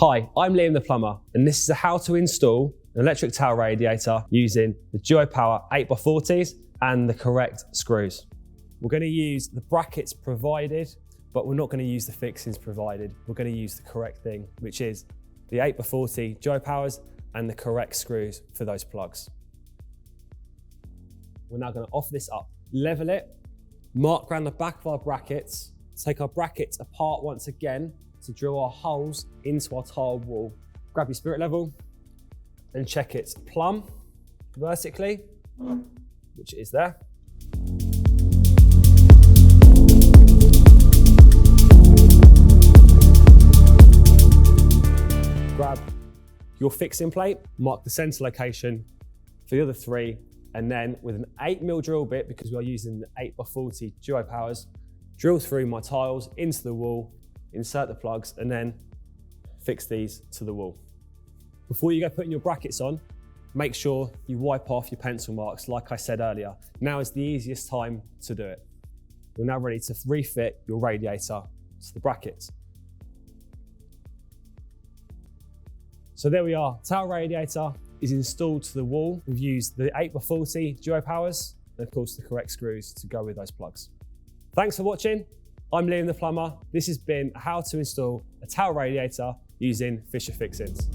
Hi, I'm Liam the plumber, and this is how to install an electric towel radiator using the DuoPower 8x40s and the correct screws. We're going to use the brackets provided, but we're not going to use the fixings provided. We're going to use the correct thing, which is the 8x40 DuoPowers and the correct screws for those plugs. We're now going to offer this up, level it, mark around the back of our brackets, take our brackets apart once again to drill our holes into our tile wall. Grab your spirit level and check it's plumb vertically, which it is there. Grab your fixing plate, mark the center location for the other three, and then with an 8mm drill bit, because we are using the 8x40 DuoPowers, drill through my tiles into the wall, insert the plugs, and then fix these to the wall. Before you go putting your brackets on, make sure you wipe off your pencil marks, like I said earlier. Now is the easiest time to do it. You're now ready to refit your radiator to the brackets. So there we are, towel radiator is installed to the wall. We've used the 8x40 DuoPowers and of course the correct screws to go with those plugs. Thanks for watching. I'm Liam the plumber. This has been how to install a towel radiator using Fischer Fixings.